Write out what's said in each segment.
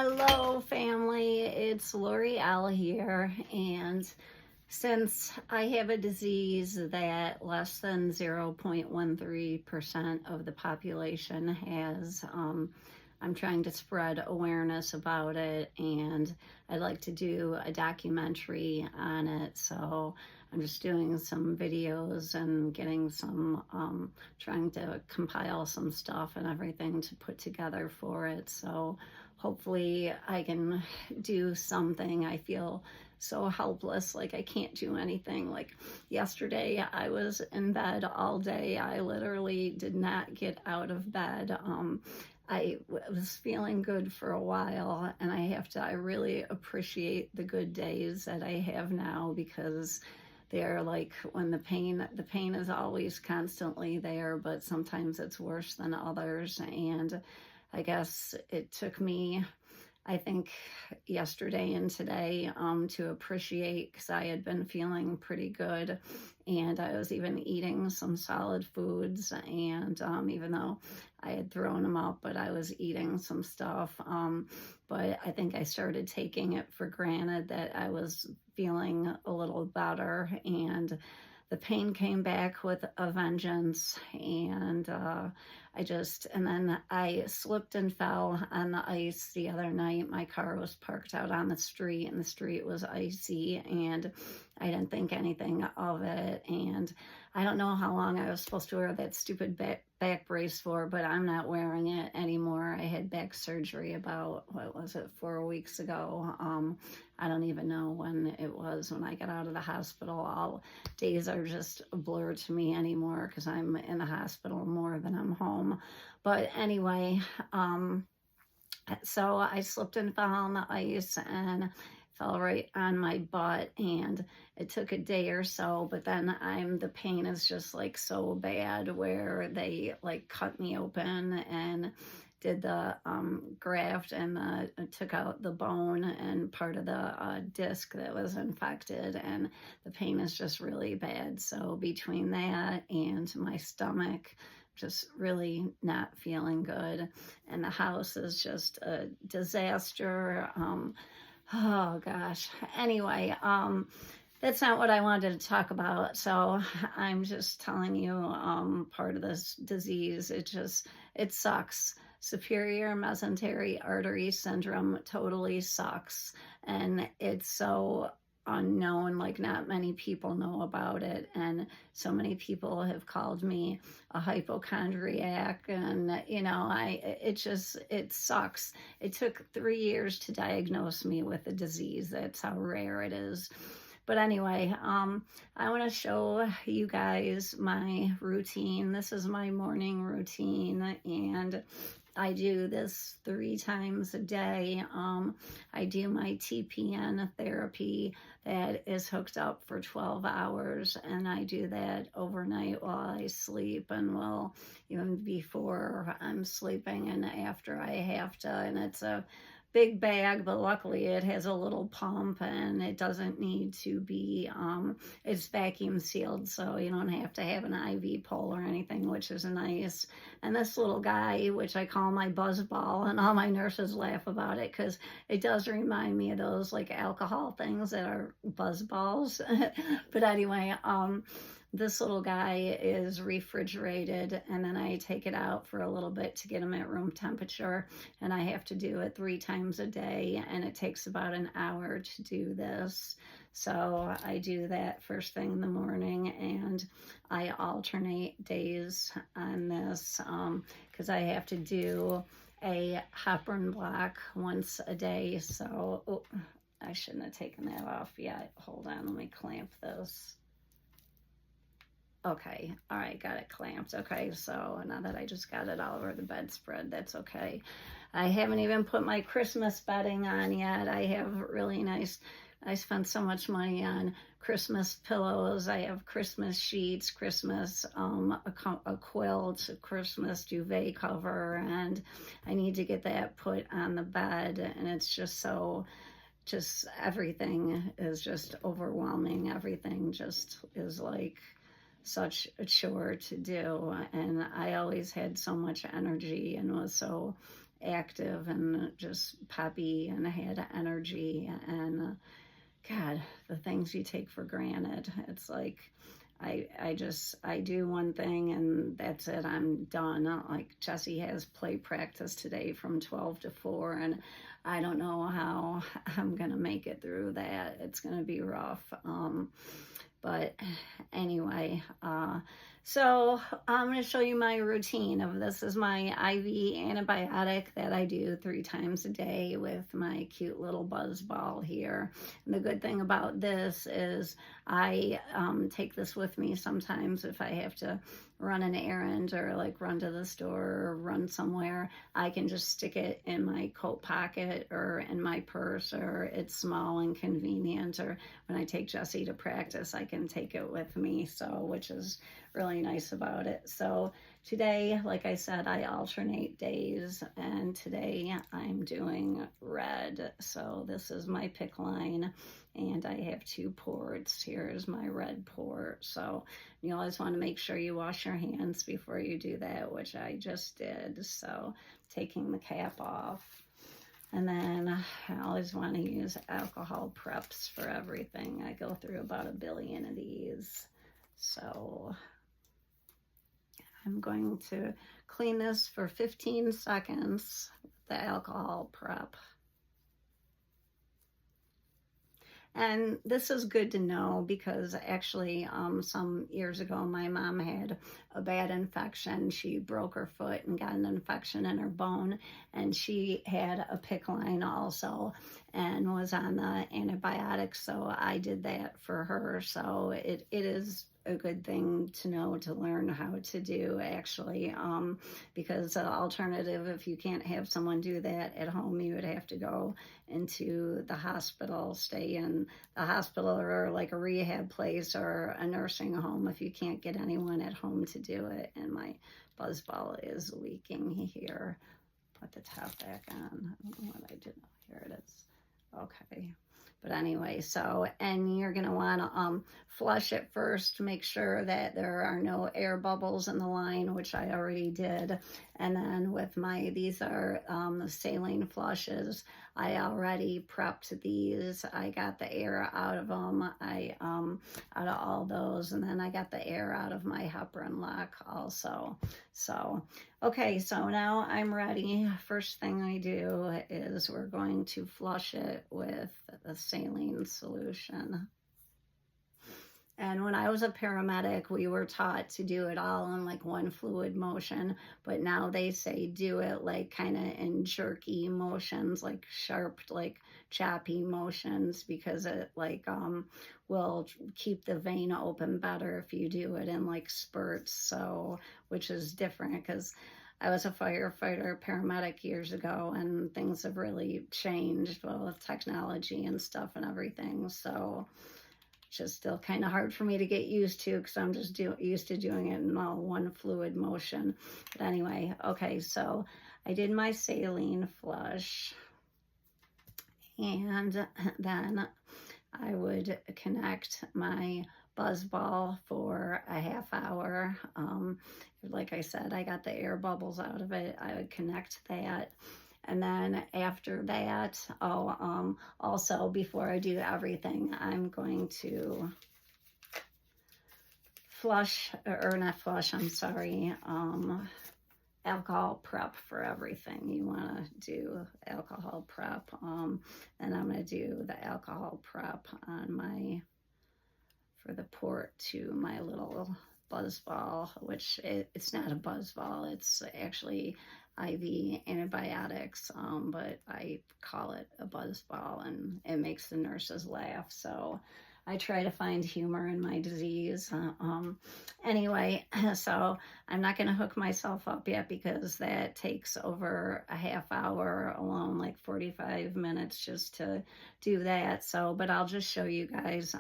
Hello, family. It's L'Oreal here. And since I have a disease that less than 0.13% of the population has, I'm trying to spread awareness about it, and I'd like to do a documentary on it. So I'm just doing some videos and getting some, trying to compile some stuff and everything to put together for it. So hopefully I can do something. I feel so helpless, like I can't do anything. Like yesterday I was in bed all day. I literally did not get out of bed. I was feeling good for a while, and I really appreciate the good days that I have now, because they're like when the pain is always constantly there, but sometimes it's worse than others. And I guess it took me, I think, yesterday and today to appreciate, because I had been feeling pretty good, and I was even eating some solid foods, and even though I had thrown them up, but I was eating some stuff. But I think I started taking it for granted that I was feeling a little better, and the pain came back with a vengeance. And and then I slipped and fell on the ice the other night. My car was parked out on the street, and the street was icy, and I didn't think anything of it. And I don't know how long I was supposed to wear that stupid back brace for, but I'm not wearing it anymore. I had back surgery about, 4 weeks ago. I don't even know when it was when I got out of the hospital. All days are just a blur to me anymore, because I'm in the hospital more than I'm home. But anyway, so I slipped and fell on the ice and fell right on my butt, and it took a day or so, but then the pain is just like so bad, where they like cut me open and did the graft, and took out the bone and part of the disc that was infected, and the pain is just really bad. So between that and my stomach just really not feeling good, and the house is just a disaster. Oh gosh. Anyway, that's not what I wanted to talk about. So I'm just telling you, part of this disease, it sucks. Superior mesenteric artery syndrome totally sucks. And it's so unknown, like not many people know about it, and so many people have called me a hypochondriac, and it sucks. It took 3 years to diagnose me with the disease. That's how rare it is. But anyway, I want to show you guys my routine. This is my morning routine, and I do this 3 times a day. I do my TPN therapy that is hooked up for 12 hours, and I do that overnight while I sleep, and even before I'm sleeping and after I have to. And it's a big bag, but luckily it has a little pump, and it doesn't need to be, it's vacuum sealed, so you don't have to have an IV pole or anything, which is nice. And this little guy, which I call my buzz ball, and all my nurses laugh about it, because it does remind me of those like alcohol things that are buzz balls. But anyway, this little guy is refrigerated, and then I take it out for a little bit to get him at room temperature, and I have to do it 3 times a day, and it takes about an hour to do this. So I do that first thing in the morning, and I alternate days on this, because I have to do a heparin block once a day. So I shouldn't have taken that off yet. Hold on, let me clamp this. Okay, all right, got it clamped. Okay, so now that I just got it all over the bedspread, that's okay. I haven't even put my Christmas bedding on yet. I spent so much money on Christmas pillows. I have Christmas sheets, Christmas, a quilt, a Christmas duvet cover, and I need to get that put on the bed. And it's just everything is just overwhelming. Everything just is like such a chore to do, and I always had so much energy and was so active and just peppy and had energy. And God, the things you take for granted. It's like I do one thing and that's it. I'm done. Like Jesse has play practice today from 12 to 4, and I don't know how I'm gonna make it through that. It's gonna be rough. But anyway, so I'm going to show you my routine of this is my IV antibiotic that I do 3 times a day with my cute little buzz ball here. And the good thing about this is I take this with me sometimes if I have to run an errand or like run to the store or run somewhere. I can just stick it in my coat pocket or in my purse, or it's small and convenient, or when I take Jesse to practice I can take it with me, so which is really nice about it. So today, like I said, I alternate days, and today I'm doing red. So this is my PICC line, and I have 2 ports. Here's my red port. So you always want to make sure you wash your hands before you do that, which I just did. So taking the cap off. And then I always want to use alcohol preps for everything. I go through about 1 billion of these. So I'm going to clean this for 15 seconds with the alcohol prep. And this is good to know because actually some years ago my mom had a bad infection. She broke her foot and got an infection in her bone, and she had a PICC line also and was on the antibiotics. So I did that for her. So it is a good thing to know, to learn how to do actually, because the alternative, if you can't have someone do that at home, you would have to go into the hospital, stay in the hospital or like a rehab place or a nursing home if you can't get anyone at home to do it. And my buzz ball is leaking here. Put the top back on. I don't know what I did. Here it is. Okay. But anyway, so, and you're going to want to flush it first to make sure that there are no air bubbles in the line, which I already did. And then with these are the saline flushes. I already prepped these. I got the air out of them. Out of all those. And then I got the air out of my heparin lock also. So, okay, so now I'm ready. First thing I do is we're going to flush it with the saline solution. And when I was a paramedic, we were taught to do it all in like one fluid motion, but now they say do it like kind of in jerky motions, like sharp, like choppy motions, because it like will keep the vein open better if you do it in like spurts. So, which is different because I was a firefighter paramedic years ago, and things have really changed with technology and stuff and everything. So just still kind of hard for me to get used to because I'm just used to doing it in all one fluid motion. But anyway, okay, so I did my saline flush, and then I would connect my buzz ball for a half hour. Like I said, I got the air bubbles out of it. I would connect that. And then after that, also before I do everything, I'm going to flush, or not flush, I'm sorry, alcohol prep for everything. You want to do alcohol prep. And I'm going to do the alcohol prep on for the port to my little buzz ball, which it's not a buzz ball, it's actually IV antibiotics, but I call it a buzz ball, and it makes the nurses laugh. So I try to find humor in my disease. Anyway, so I'm not going to hook myself up yet because that takes over a half hour alone, like 45 minutes just to do that. So, but I'll just show you guys.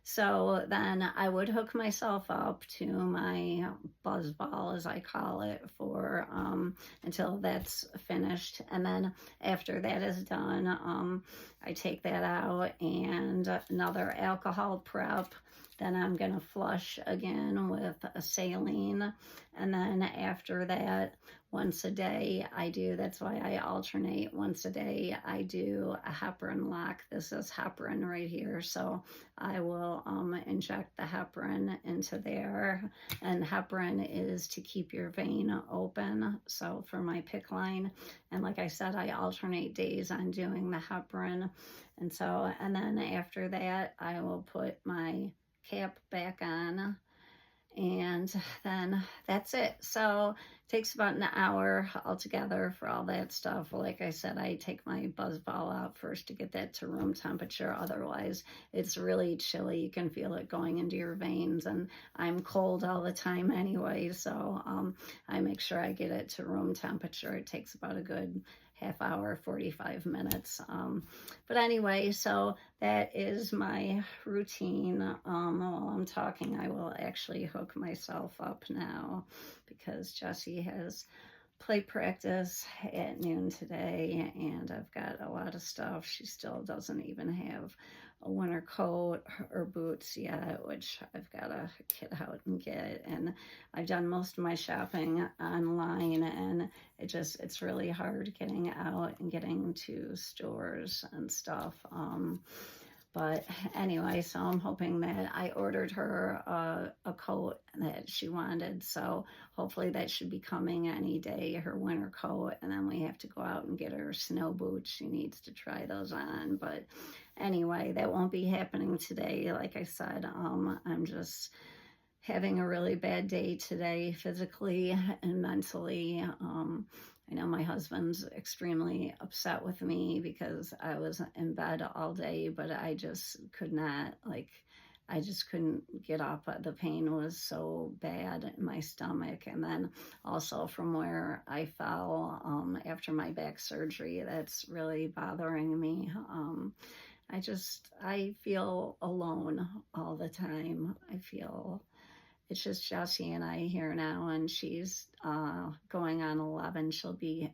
So then I would hook myself up to my buzz ball, as I call it, for until that's finished. And then after that is done, I take that out, and another alcohol prep Then I'm going to flush again with a saline. And then after that, once a day, that's why I alternate. Once a day, I do a heparin lock. This is heparin right here. So I will inject the heparin into there. And heparin is to keep your vein open. So for my PICC line. And like I said, I alternate days on doing the heparin. And then after that, I will put my cap back on, and then that's it. So it takes about an hour altogether for all that stuff. Like I said, I take my BuzzBall out first to get that to room temperature. Otherwise, it's really chilly. You can feel it going into your veins, and I'm cold all the time anyway, so I make sure I get it to room temperature. It takes about a good half hour, 45 minutes. But anyway, so that is my routine. While I'm talking, I will actually hook myself up now because Jessie has play practice at noon today, and I've got a lot of stuff. She still doesn't even have a winter coat or boots yet, which I've got to get out and get. And I've done most of my shopping online, and it's really hard getting out and getting to stores and stuff. But anyway, so I'm hoping that I ordered her a coat that she wanted. So hopefully that should be coming any day, her winter coat. And then we have to go out and get her snow boots. She needs to try those on. But anyway, that won't be happening today. Like I said, I'm just having a really bad day today, physically and mentally. I know my husband's extremely upset with me because I was in bed all day, but I just could not, I just couldn't get up. The pain was so bad in my stomach. And then also from where I fell after my back surgery, that's really bothering me. I feel alone all the time. It's just Jessie and I here now, and she's going on 11. She'll be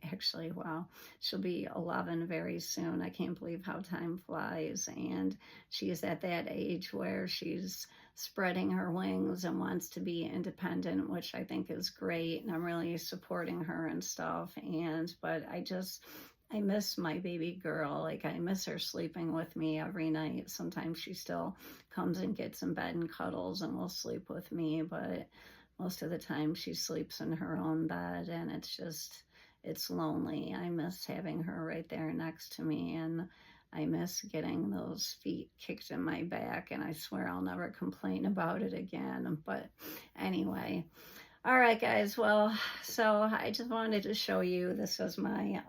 11 very soon. I can't believe how time flies. And she's at that age where she's spreading her wings and wants to be independent, which I think is great. And I'm really supporting her and stuff. But I miss my baby girl. I miss her sleeping with me every night. Sometimes she still comes and gets in bed and cuddles and will sleep with me, but most of the time she sleeps in her own bed, and it's lonely. I miss having her right there next to me, and I miss getting those feet kicked in my back, and I swear I'll never complain about it again. But anyway. All right, guys. Well, so I just wanted to show you, this is my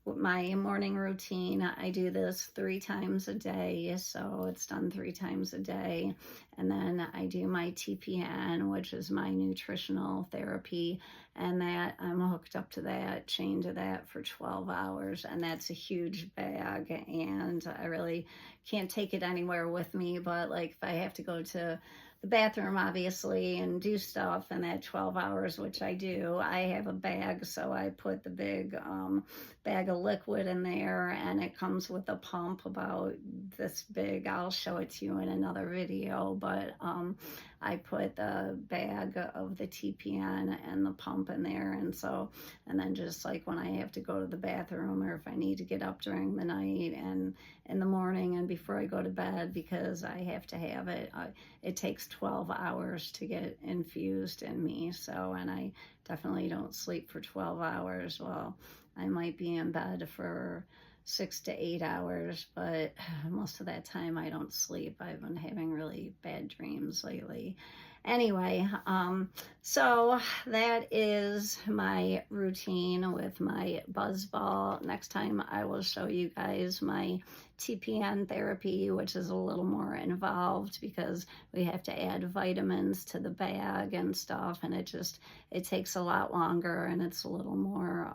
morning routine. I do this 3 times a day, so it's done 3 times a day. And then I do my TPN, which is my nutritional therapy, and that I'm hooked up to that, chained to that for 12 hours, and that's a huge bag, and I really can't take it anywhere with me. But if I have to go to the bathroom, obviously, and do stuff in that 12 hours, which I do, I have a bag, so I put the big bag of liquid in there, and it comes with a pump about this big. I'll show it to you in another video, but I put the bag of the TPN and the pump in there, and then just when I have to go to the bathroom, or if I need to get up during the night and in the morning and before I go to bed, because I have to have it. It takes 12 hours to get infused in me, and I definitely don't sleep for 12 hours. Well, I might be in bed for 6 to 8 hours, but most of that time I don't sleep. I've been having really bad dreams lately. Anyway, so that is my routine with my BuzzBall. Next time I will show you guys my TPN therapy, which is a little more involved because we have to add vitamins to the bag and stuff, and it takes a lot longer, and it's a little more,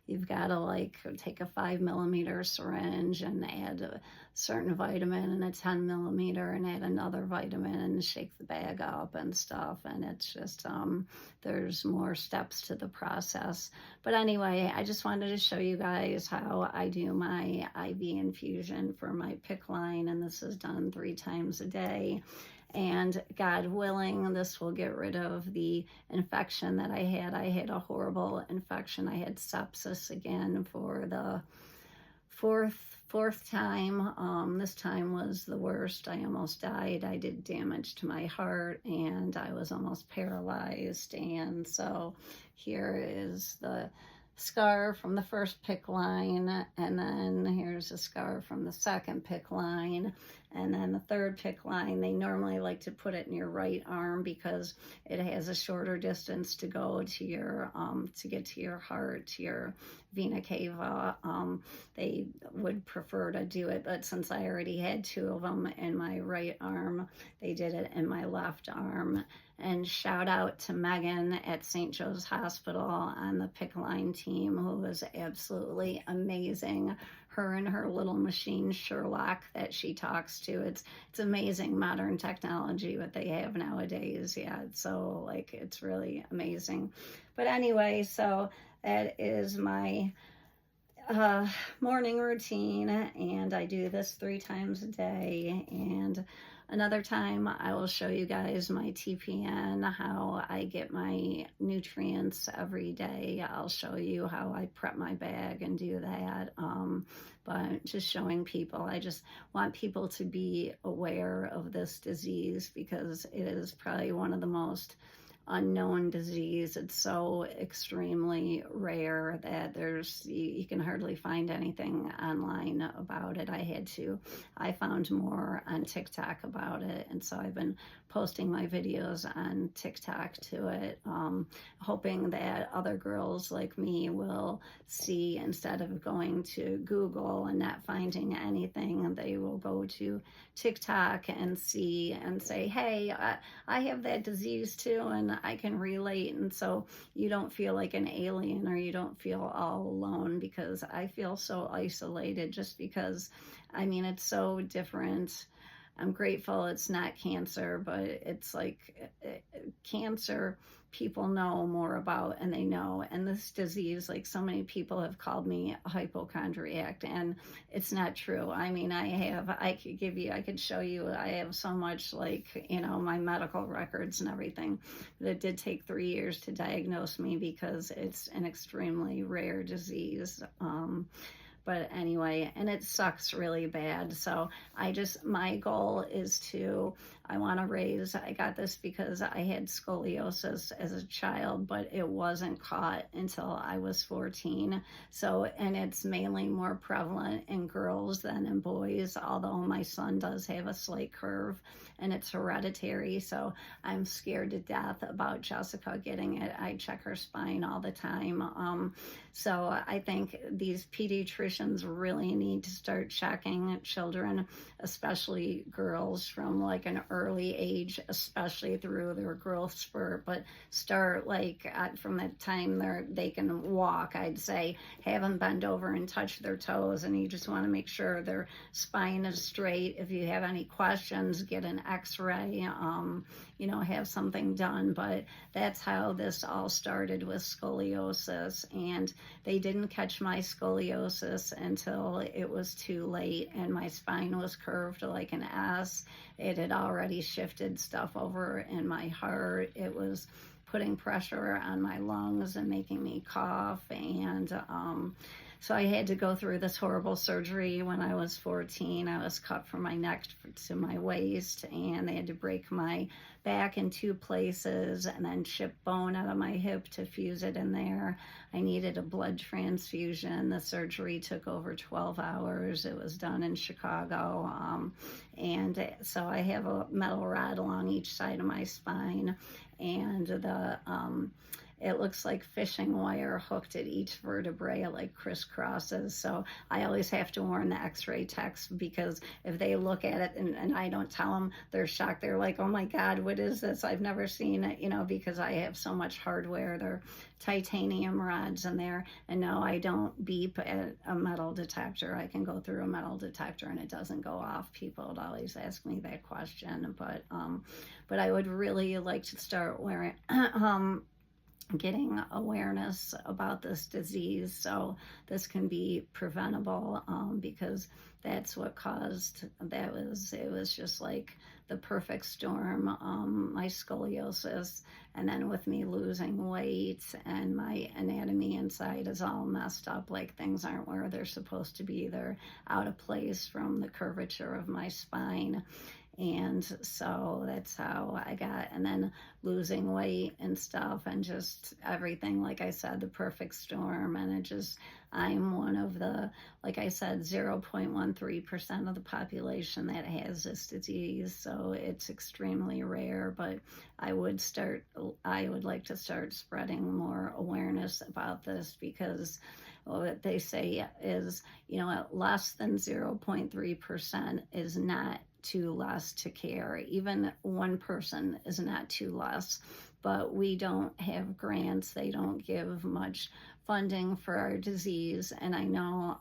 you've got to like take a 5 millimeter syringe and add a certain vitamin and a 10 millimeter and add another vitamin and shake the bag up and stuff. And it's just, there's more steps to the process. But anyway, I just wanted to show you guys how I do my IV infusion for my PICC line, and this is done 3 times a day. And God willing, this will get rid of the infection that I had. I had a horrible infection. I had sepsis again for the fourth time. This time was the worst. I almost died. I did damage to my heart and I was almost paralyzed. And so here is the scar from the first PICC line, and then here's a scar from the second PICC line, and then the third PICC line. They normally like to put it in your right arm because it has a shorter distance to go to your to get to your heart, to your vena cava. They would prefer to do it, but since I already had 2 of them in my right arm, they did it in my left arm. And shout out to Megan at St. Joe's Hospital on the PICC line team, who was absolutely amazing. Her and her little machine Sherlock that she talks to. It's amazing modern technology what they have nowadays. Yeah, it's so like it's really amazing. But anyway, so that is my morning routine, and I do this 3 times a day. And another time I will show you guys my TPN, how I get my nutrients every day. I'll show you how I prep my bag and do that. But just showing people, I just want people to be aware of this disease because it is probably one of the most unknown disease. It's so extremely rare that you can hardly find anything online about it. I found more on TikTok about it, and so I've been posting my videos on TikTok to it, hoping that other girls like me will see, instead of going to Google and not finding anything, they will go to TikTok and see and say, hey, I have that disease too, and I can relate. And so you don't feel like an alien, or you don't feel all alone, because I feel so isolated just because, I mean, it's so different. I'm grateful it's not cancer, but it's like cancer people know more about, and they know. And this disease, like, so many people have called me a hypochondriac, and it's not true. I mean, I could show you, I have so much, like, you know, my medical records and everything. But it did take 3 years to diagnose me because it's an extremely rare disease. But anyway, and it sucks really bad. So my goal is I got this because I had scoliosis as a child, but it wasn't caught until I was 14. So, and it's mainly more prevalent in girls than in boys, although my son does have a slight curve and it's hereditary. So I'm scared to death about Jessica getting it. I check her spine all the time. So I think these pediatricians really need to start checking children, especially girls, from like an early age, especially through their growth spurt, but start like from the time they can walk. I'd say have them bend over and touch their toes, and you just want to make sure their spine is straight. If you have any questions, get an x-ray, have something done. But that's how this all started, with scoliosis. And they didn't catch my scoliosis until it was too late, and my spine was curved like an S. It had already shifted stuff over in my heart. It was putting pressure on my lungs and making me cough. And so I had to go through this horrible surgery when I was 14. I was cut from my neck to my waist, and they had to break my back in 2 places and then chip bone out of my hip to fuse it in there. I needed a blood transfusion. The surgery took over 12 hours. It was done in Chicago. And so I have a metal rod along each side of my spine, and it looks like fishing wire hooked at each vertebrae, like crisscrosses. So I always have to warn the x-ray techs, because if they look at it and I don't tell them, they're shocked. They're like, oh my God, what is this? I've never seen it, because I have so much hardware. They're titanium rods in there. And no, I don't beep at a metal detector. I can go through a metal detector and it doesn't go off. People would always ask me that question, but I would really like to start wearing, getting awareness about this disease so this can be preventable, because that's what caused it was just like the perfect storm, my scoliosis, and then with me losing weight and my anatomy inside is all messed up, like things aren't where they're supposed to be. They're out of place from the curvature of my spine. And so that's how I got, and then losing weight and stuff, and just everything, like I said, the perfect storm. And I'm one of the, like I said, 0.13% of the population that has this disease. So it's extremely rare, but I would like to start spreading more awareness about this, because what they say is, less than 0.3% is not too less to care. Even one person is not too less, but we don't have grants. They don't give much funding for our disease. And I know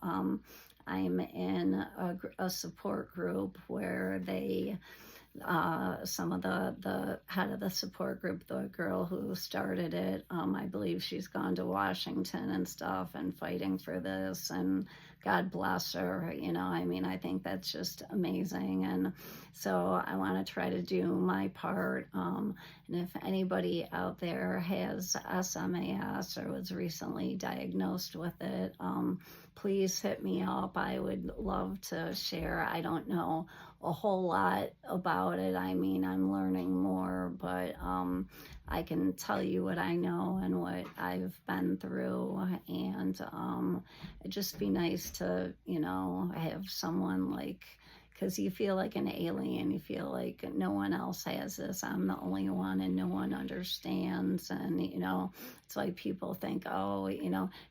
I'm in a support group where some of the head of the support group, the girl who started it, I believe she's gone to Washington and stuff and fighting for this, and God bless her. I think that's just amazing. And so I want to try to do my part. And if anybody out there has SMAS or was recently diagnosed with it, please hit me up. I would love to share. I don't know a whole lot about it. I'm learning more, but I can tell you what I know and what I've been through, and it'd just be nice to, have someone because you feel like an alien. You feel like no one else has this. I'm the only one and no one understands. And, it's like people think, oh,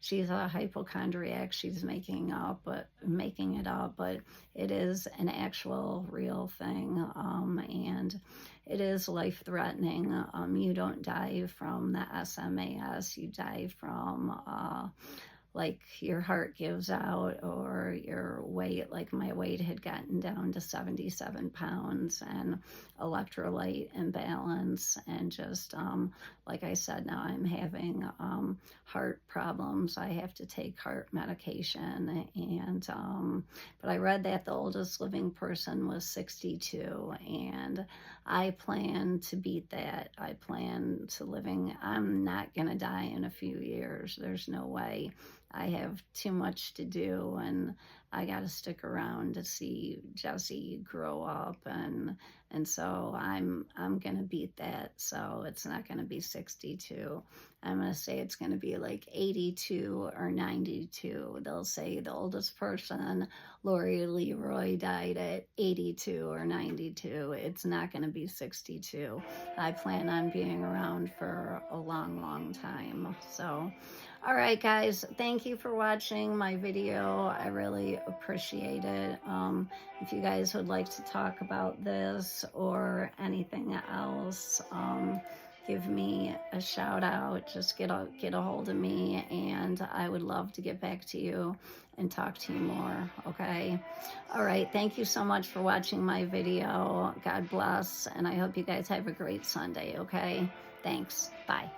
she's a hypochondriac. She's making it up, but it is an actual real thing. And it is life-threatening. You don't die from the SMAS. You die from like your heart gives out, or your weight, like my weight had gotten down to 77 pounds, and electrolyte imbalance, and just like I said, now I'm having heart problems. I have to take heart medication, and but I read that the oldest living person was 62, and I plan to beat that. I plan to I'm not gonna die in a few years. There's no way. I have too much to do, and I got to stick around to see Jesse grow up, and so I'm gonna beat that. So it's not gonna be 62. I'm gonna say it's gonna be like 82 or 92. They'll say the oldest person, Lori Leroy, died at 82 or 92. It's not gonna be 62. I plan on being around for a long, long time. So, all right, guys, thank you for watching my video. I really appreciate it. If you guys would like to talk about this or anything else, give me a shout out. Just get a hold of me, and I would love to get back to you and talk to you more, okay? All right, thank you so much for watching my video. God bless, and I hope you guys have a great Sunday, okay? Thanks. Bye.